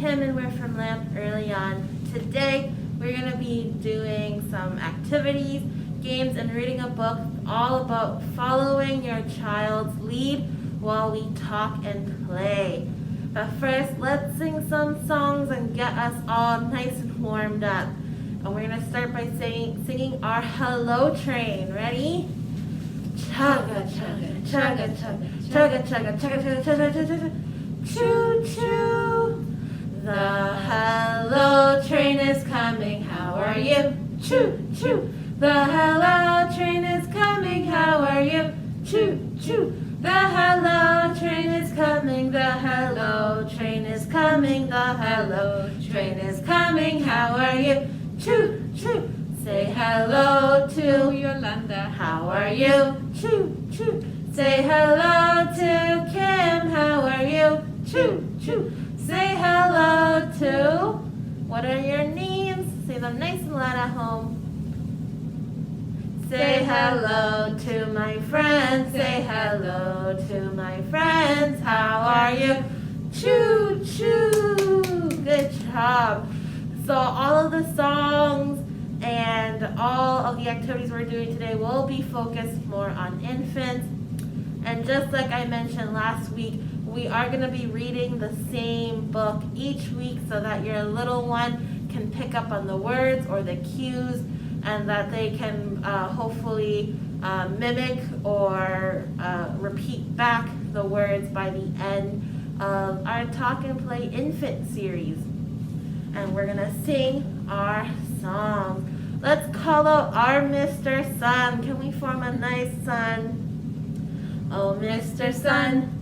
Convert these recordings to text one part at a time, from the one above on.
Kim and we're from Lamp Early On. Today we're going to be doing some activities, games, and reading a book all about following your child's lead while we talk and play. But first, let's sing some songs and get us all nice and warmed up. And we're going to start by singing our Hello Train. Ready? Chugga, chugga, chugga, chugga, chugga, chugga, chugga, chugga, chugga, chugga, choo choo. The hello train is coming, how are you? Choo choo. The hello train is coming, how are you? Choo choo. The hello train is coming, the hello train is coming, the hello train is coming, how are you? Choo choo. Say hello to Yolanda, how are you? Choo choo. Say hello to Kim, how are you? Choo choo. Say hello to, what are your names? Say them nice and loud at home. Say hello to my friends, say hello to my friends, how are you? Choo choo. Good job. So all of the songs and all of the activities we're doing today will be focused more on infants. And just like I mentioned last week, we are going to be reading the same book each week so that your little one can pick up on the words or the cues and that they can hopefully mimic or repeat back the words by the end of our Talk and Play Infant series. And we're going to sing our song. Let's call out our Mr. Sun. Can we form a nice sun? Oh, Mr. Sun,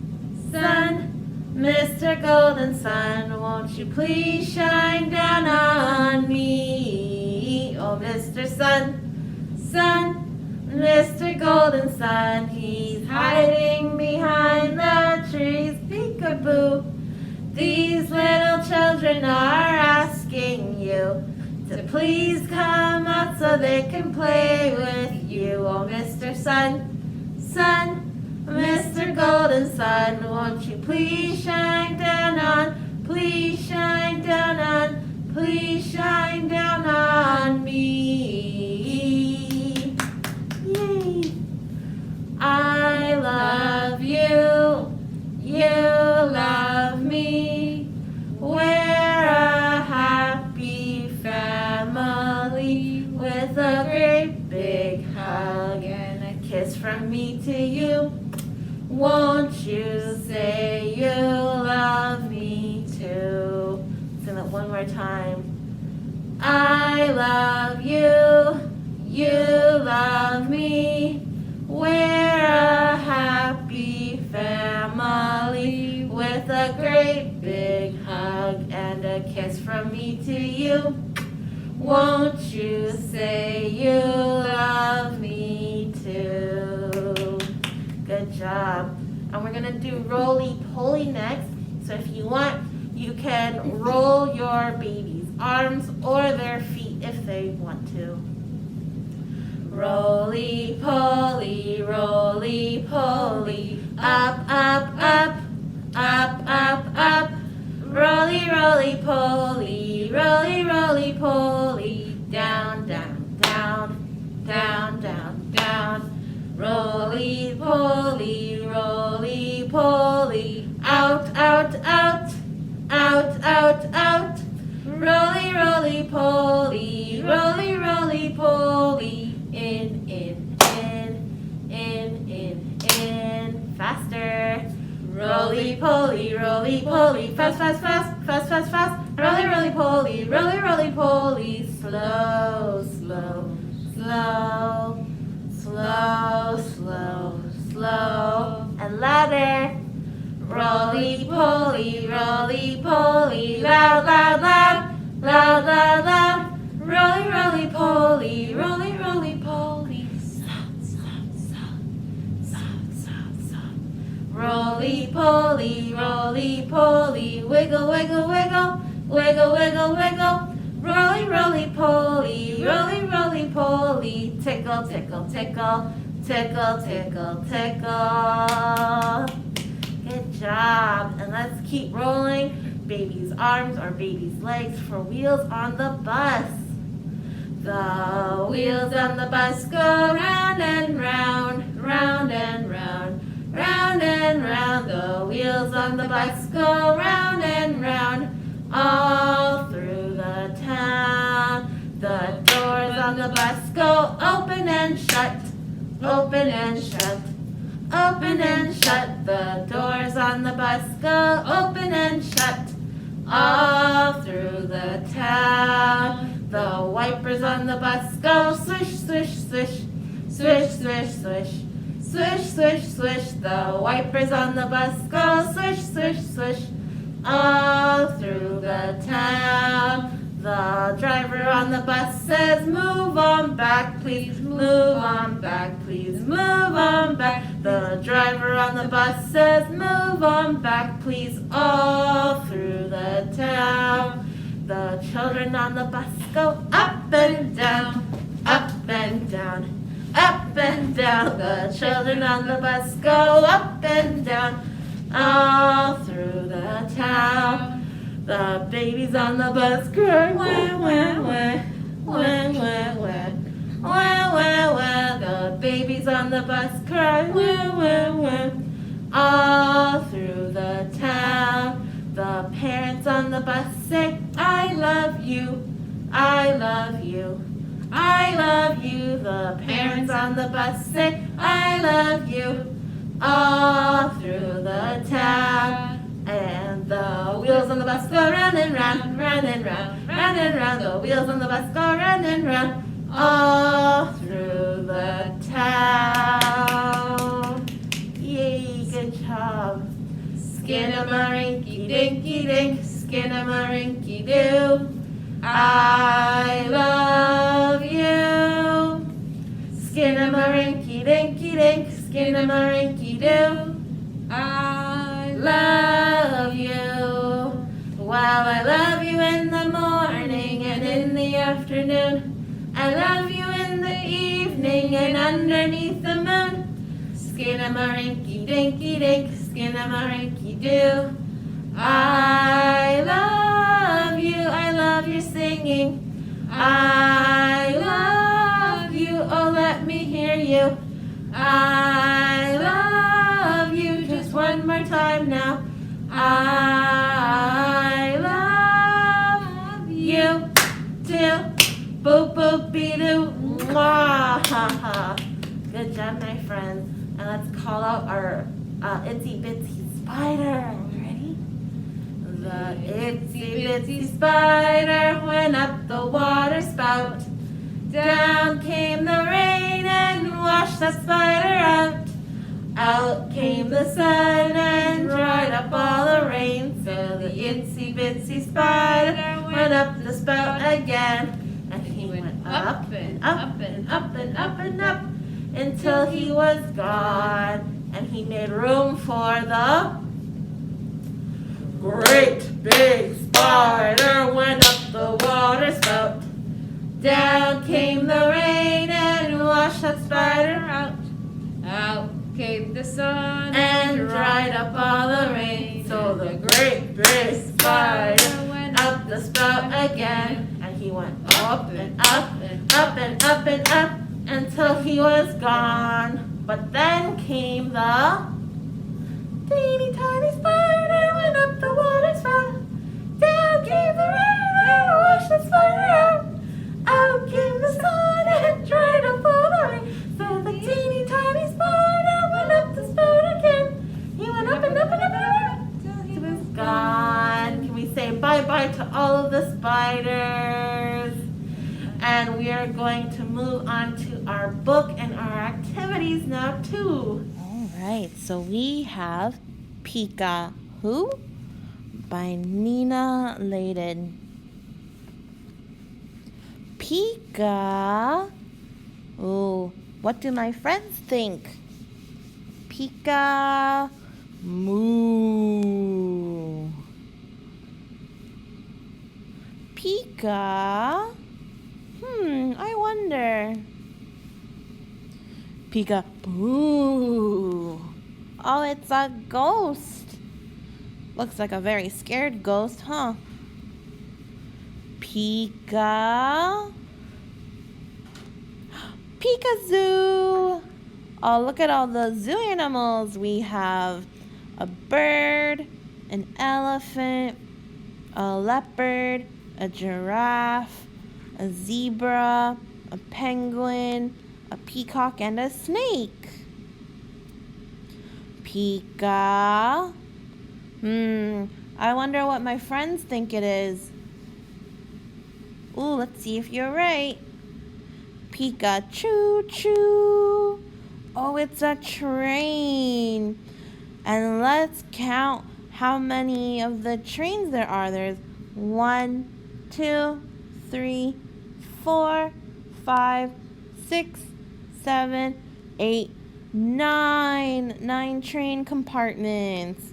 Sun, Mr. Golden Sun, won't you please shine down on me? Oh, Mr. Sun, Sun, Mr. Golden Sun, he's hiding behind the trees. Peekaboo, these little children are asking you to please come out so they can play with you. Oh, Mr. Sun, Sun, Mr. Golden Sun, won't you please shine down on, please shine down on, please shine down on me. Yay! I love you, you love me, we're a happy family with a great big hug and a kiss from me to you. Won't you say you love me too? Sing that one more time. I love you, you love me, we're a happy family with a great big hug and a kiss from me to you. Won't you say you love me too? Good job. And we're going to do roly-poly next. So if you want, you can roll your baby's arms or their feet if they want to. Roly-poly, roly-poly, up, up, up, up, up, up. Roly-roly-poly, roly-roly-poly, down, down, down, down, down, down. Roly-poly, roly-poly, out, out, out, out, out, out. Roly-roly-poly, roly-roly-poly, in, in, in, in, in, in. Faster. Roly-poly, roly-poly, fast, fast, fast, fast, fast, fast. Roly-roly-poly, roly-roly-poly, slow, slow, slow. Slow, slow, slow, and louder. Roly-poly, roly-poly, loud, loud, loud, loud, loud, loud. Roly-roly-poly, roly-roly-poly, soft, soft, soft, soft, soft, soft. Roly-poly, roly-poly, wiggle, wiggle, wiggle, wiggle, wiggle, wiggle. Roly-roly-poly, roly-roly-poly, tickle, tickle, tickle, tickle, tickle, tickle. Good job. And let's keep rolling. Baby's arms or baby's legs for wheels on the bus. The wheels on the bus go round and round, round and round, round and round. The wheels on the bus go round and round, all through the town. The doors on the bus go open and shut, open and shut, open and shut. The doors on the bus go open and shut, all through the town. The wipers on the bus go swish, swish, swish, swish, swish, swish, swish, swish, swish. The wipers on the bus go swish, swish, swish, all through the town. The driver on the bus says, move on back, please, move on back, please, move on back. The driver on the bus says, move on back, please, all through the town. The children on the bus go up and down, up and down, up and down. The children on the bus go up and down, all through the town. The babies on the bus cry, wah, wah, wah, wah, wah, wah, wah, wah, wah. The babies on the bus cry, wah, wah, wah, all through the town. The parents on the bus say, I love you, I love you, I love you. The parents on the bus say, I love you, all through the town. And the wheels on the bus go round and round, round and round, round and round. The wheels on the bus go round and round, all through the town. Yay, good job. Skinnamarink-y dinky dink, skinnamarink-y doo. I love you. Skinnamarink-y dinky dink, skinnamarink-y doo. I love you. Well, I love you in the morning and in the afternoon. I love you in the evening and underneath the moon. Skinnamarink-y dinky dink, skinnamarink-y doo. I love your singing. I love you, oh let me hear you. I love you, just one more time now. I love you too. Boop boop be doo. Good job, my friends. And let's call out our itsy bitsy spider. Ready? The itsy bitsy spider went up the water spout. Down came the rain and washed the spider out. Out came the sun and dried up all the rain. So the itsy bitsy spider went up the spout again. And he went up and up and up and up and up until he was gone. And he made room for the great big spider went up the water spout. Down came the rain and washed that spider out. Out came the sun and dried up all the rain. So the great big spider went up the spout again. And he went up and up and up and up and up until he was gone. But then came the teeny tiny spider went up the water spout. Down came the rain and washed the spider out. Out came the sun and dried up all the rain. So the teeny tiny spider went up the spout again. He went up and up and up and up till he was gone. Can we say bye-bye to all of the spiders? And we are going to move on to our book and our activities now too. All right, so we have Pika, who? By Nina Layden. Pika. Oh, what do my friends think? Pika, moo. Pika. I wonder. Pika, boo. Oh, it's a ghost. Looks like a very scared ghost, huh? Pika. Pika Zoo. Oh, look at all the zoo animals. We have a bird, an elephant, a leopard, a giraffe, a zebra, a penguin, a peacock, and a snake. Pika. I wonder what my friends think it is. Ooh, let's see if you're right. Pika choo choo. Oh, it's a train. And let's count how many of the trains there are. There's 1, 2, 3, 4, 5, 6, 7, 8, 9. 9 train compartments.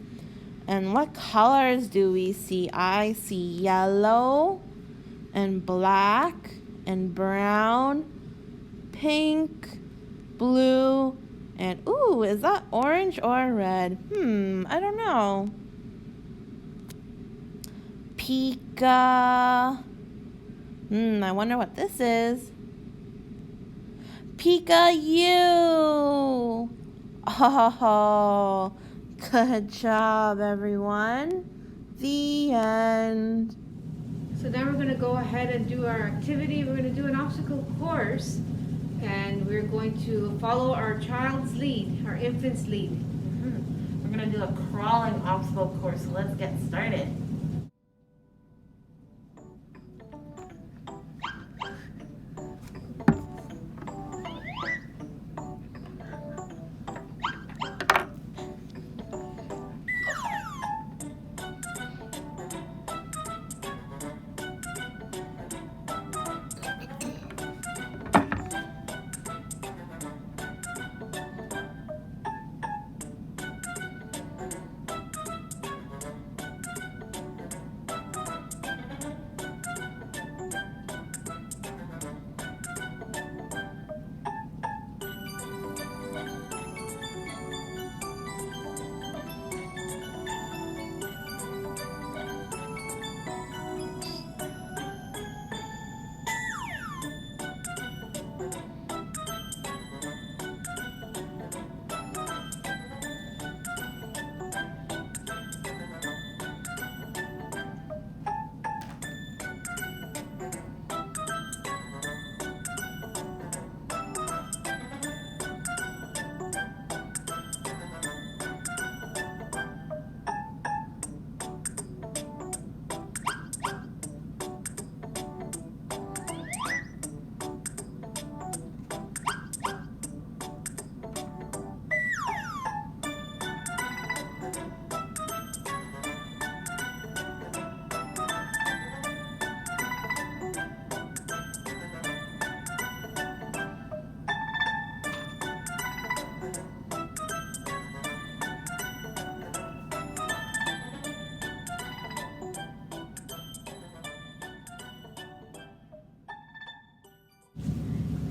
And what colors do we see? I see yellow and black and brown, pink, blue, and ooh, is that orange or red? I don't know. Pika. I wonder what this is. Pika you. Oh, good job, everyone. The end. So now we're going to go ahead and do our activity. We're going to do an obstacle course, and we're going to follow our child's lead, our infant's lead. We're going to do a crawling obstacle course, so let's get started.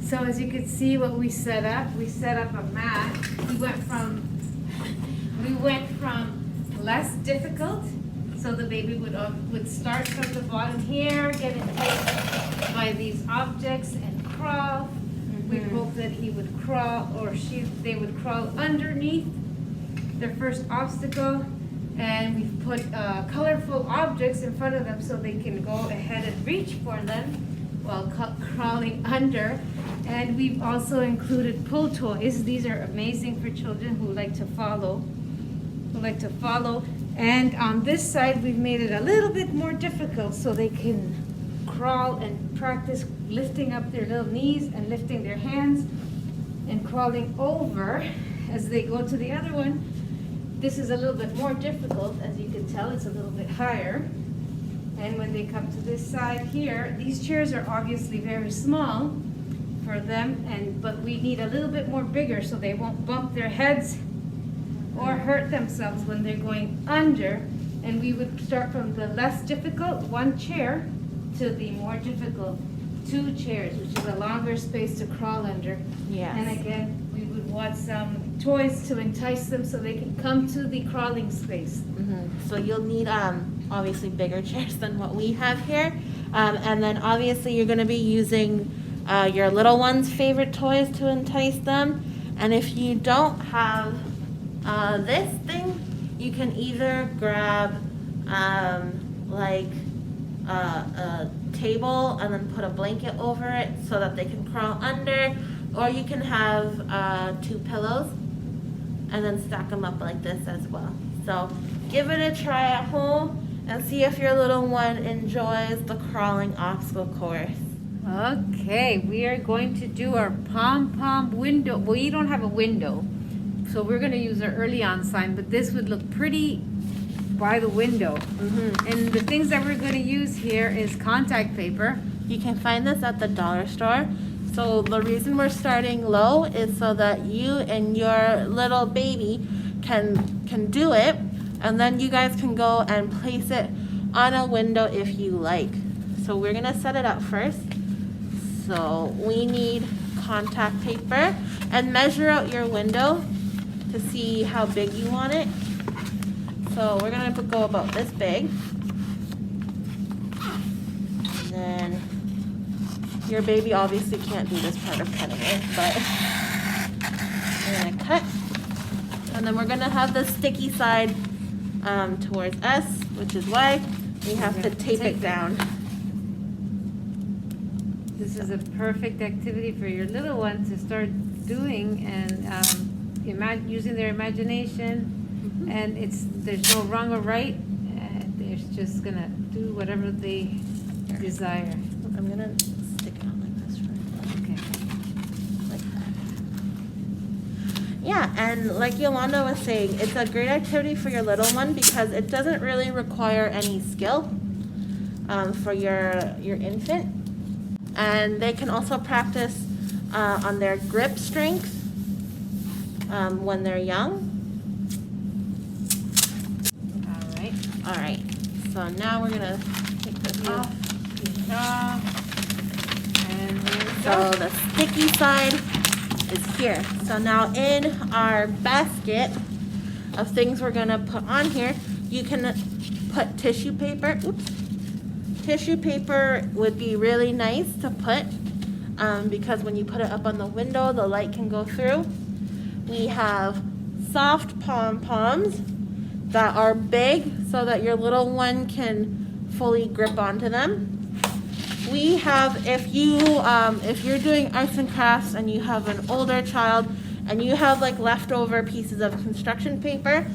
So as you can see what we set up a mat. We went from less difficult, so the baby would start from the bottom here, get hit by these objects and crawl. We hope that he would crawl, or they would crawl underneath their first obstacle, and we've put colorful objects in front of them so they can go ahead and reach for them while crawling under. And we've also included pull toys. These are amazing for children who like to follow. And on this side, we've made it a little bit more difficult so they can crawl and practice lifting up their little knees and lifting their hands and crawling over as they go to the other one. This is a little bit more difficult. As you can tell, it's a little bit higher. And when they come to this side here, these chairs are obviously very small for them, but we need a little bit more bigger so they won't bump their heads or hurt themselves when they're going under. And we would start from the less difficult 1 chair to the more difficult 2 chairs, which is a longer space to crawl under. Yes. And again, we would want some toys to entice them so they can come to the crawling space. So you'll need obviously bigger chairs than what we have here. And then obviously you're going to be using your little one's favorite toys to entice them. And if you don't have this thing, you can either grab like a table and then put a blanket over it so that they can crawl under, or you can have 2 pillows and then stack them up like this as well. So give it a try at home and see if your little one enjoys the crawling obstacle course. Okay, we are going to do our pom-pom window. Well, you don't have a window, so we're going to use our early on sign, but this would look pretty by the window. And the things that we're going to use here is contact paper. You can find this at the dollar store. So the reason we're starting low is so that you and your little baby can do it, and then you guys can go and place it on a window if you like. So we're gonna set it up first. So we need contact paper, and measure out your window to see how big you want it. So we're gonna go about this big. And then your baby obviously can't do this part of cutting it, but we're gonna cut. And then we're gonna have the sticky side towards us, which is why we have to tape it down. This is a perfect activity for your little one to start doing and using their imagination. And there's no wrong or right. They're just gonna do whatever they desire. I'm gonna stick it on like this first. Okay. Like that. Yeah, and like Yolanda was saying, it's a great activity for your little one because it doesn't really require any skill for your infant. And they can also practice on their grip strength when they're young. All right, so now we're gonna take this off. And So the sticky side is here. So now in our basket of things we're gonna put on here, you can put tissue paper. Oops. Tissue paper would be really nice to put because when you put it up on the window, the light can go through. We have soft pom-poms that are big so that your little one can fully grip onto them. We have, if you're doing arts and crafts and you have an older child and you have like leftover pieces of construction paper,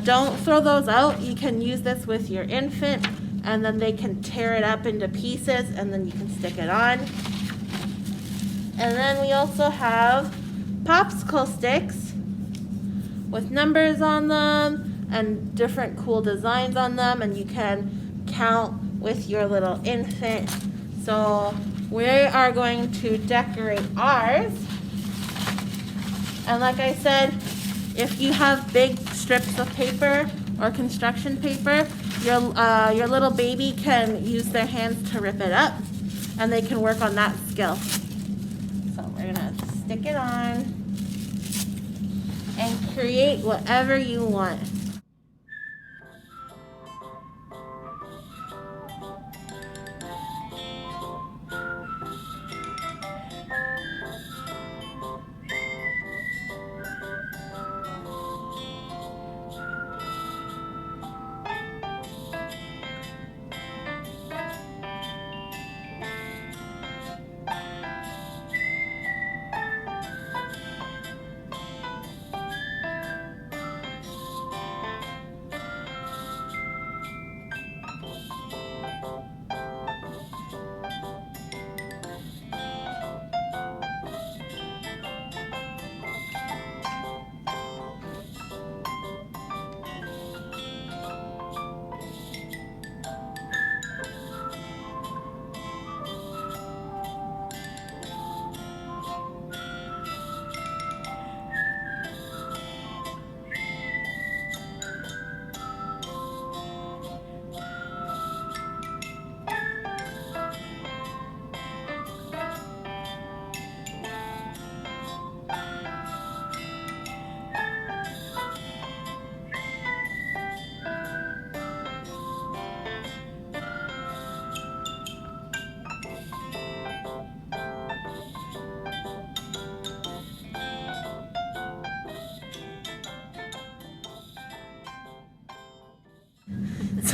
don't throw those out. You can use this with your infant and then they can tear it up into pieces and then you can stick it on. And then we also have popsicle sticks with numbers on them and different cool designs on them, and you can count with your little infant. So we are going to decorate ours. And like I said, if you have big strips of paper or construction paper, your little baby can use their hands to rip it up, and they can work on that skill. So we're gonna stick it on and create whatever you want.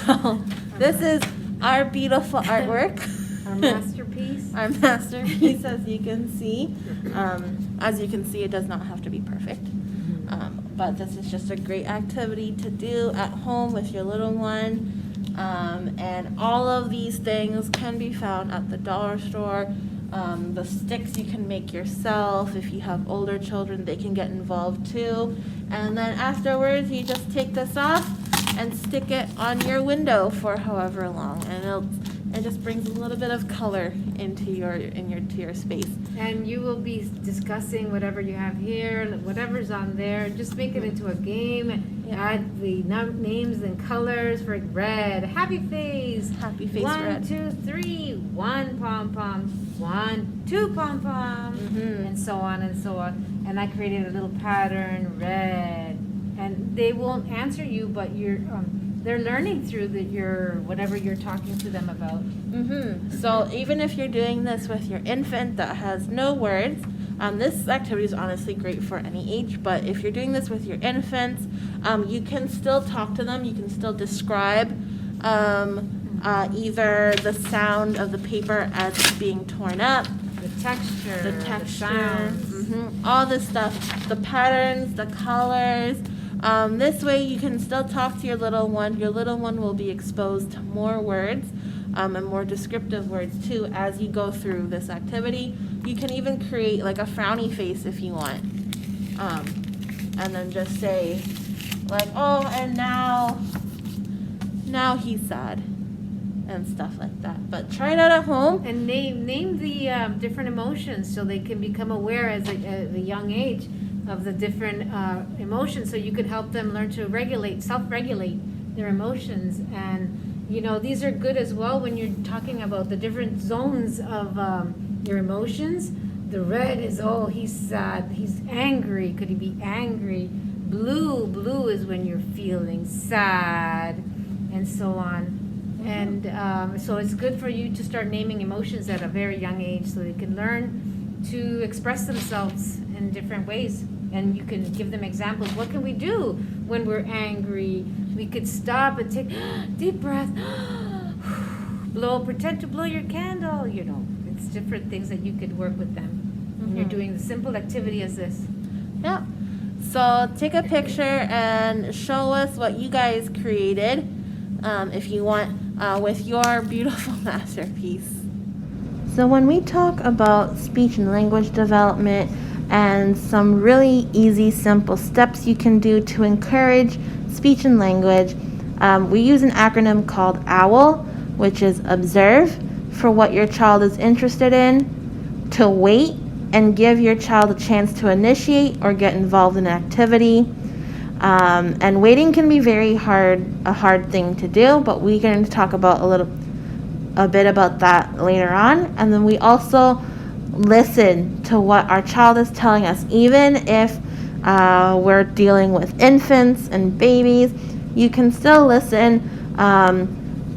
So this is our beautiful artwork. Our masterpiece. Our masterpiece, as you can see. As you can see, it does not have to be perfect. But this is just a great activity to do at home with your little one. And all of these things can be found at the dollar store. The sticks you can make yourself. If you have older children, they can get involved too. And then afterwards, you just take this off and stick it on your window for however long, and it just brings a little bit of color into your space. And you will be discussing whatever you have here, whatever's on there. Just make it into a game. Yeah. Add the names and colors for red. Happy face. Happy face 1, red. 2, 3. 1 pom pom. 1, 2 pom pom. And so on and so on. And I created a little pattern, red. And they won't answer you, but they're learning through whatever you're talking to them about. So even if you're doing this with your infant that has no words, this activity is honestly great for any age, but if you're doing this with your infants, you can still talk to them. You can still describe either the sound of the paper as it's being torn up, The texture, the sounds. all this stuff, the patterns, the colors. This way you can still talk to your little one. Your little one will be exposed to more words and more descriptive words too as you go through this activity. You can even create like a frowny face if you want. And then just say like, oh, and now he's sad and stuff like that. But try it out at home. And name the different emotions so they can become aware at a young age of the different emotions, so you could help them learn to self-regulate their emotions. And these are good as well when you're talking about the different zones of your emotions. The red is, oh, he's sad, he's angry. Could he be angry? Blue is when you're feeling sad, and so on. And so it's good for you to start naming emotions at a very young age so they can learn to express themselves in different ways. And you can give them examples. What can we do when we're angry? We could stop and take deep breath. Pretend to blow your candle. It's different things that you could work with them when you're doing the simple activity as this. Yeah. So take a picture and show us what you guys created, if you want, with your beautiful masterpiece. So when we talk about speech and language development and some really easy, simple steps you can do to encourage speech and language, we use an acronym called OWL, which is observe for what your child is interested in, to wait and give your child a chance to initiate or get involved in an activity. And waiting can be a hard thing to do, but we're going to talk about a bit about that later on. And then we also listen to what our child is telling us. Even if we're dealing with infants and babies, you can still listen.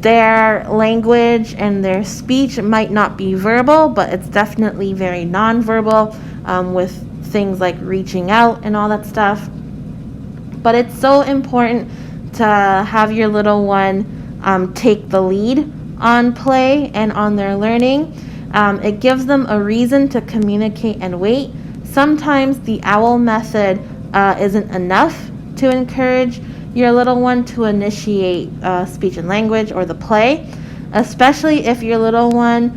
Their language and their speech might not be verbal, but it's definitely very nonverbal, with things like reaching out and all that stuff. But it's so important to have your little one take the lead on play and on their learning. It gives them a reason to communicate and wait. Sometimes the OWL method isn't enough to encourage your little one to initiate speech and language or the play, especially if your little one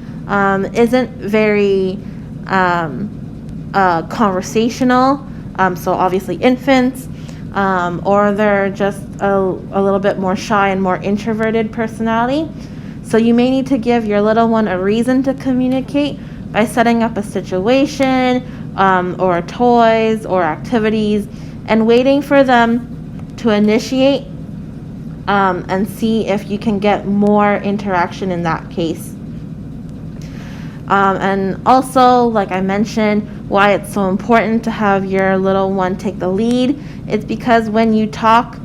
isn't very conversational, so obviously infants, or they're just a little bit more shy and more introverted personality. So you may need to give your little one a reason to communicate by setting up a situation or toys or activities and waiting for them to initiate and see if you can get more interaction in that case. And also, like I mentioned, why it's so important to have your little one take the lead. It's because when you talk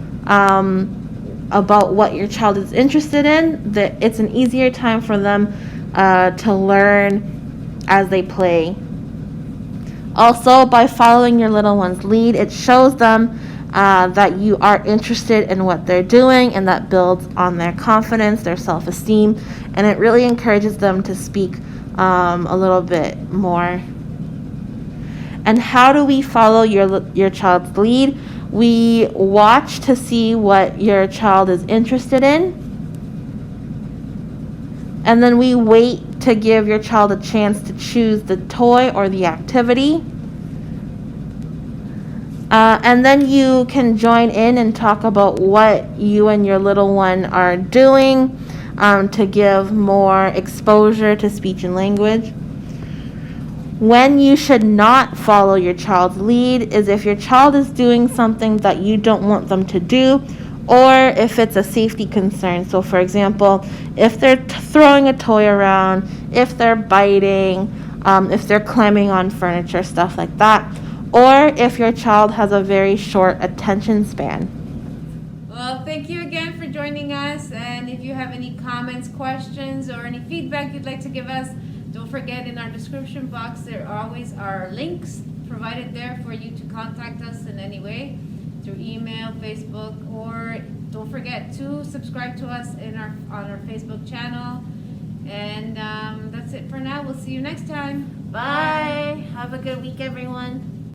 about what your child is interested in, it's an easier time for them to learn as they play. Also, by following your little one's lead, it shows them that you are interested in what they're doing, and that builds on their confidence, their self-esteem, and it really encourages them to speak a little bit more. And how do we follow your child's lead? We watch to see what your child is interested in, and then we wait to give your child a chance to choose the toy or the activity. And then you can join in and talk about what you and your little one are doing to give more exposure to speech and language. When you should not follow your child's lead is if your child is doing something that you don't want them to do, or if it's a safety concern. So for example, if they're throwing a toy around, if they're biting, if they're climbing on furniture, stuff like that, or if your child has a very short attention span. Well, thank you again for joining us, and if you have any comments, questions, or any feedback you'd like to give us, don't forget in our description box there always are links provided there for you to contact us in any way through email, Facebook, or don't forget to subscribe to us on our Facebook channel. And that's it for now. We'll see you next time. Bye. Have a good week, everyone.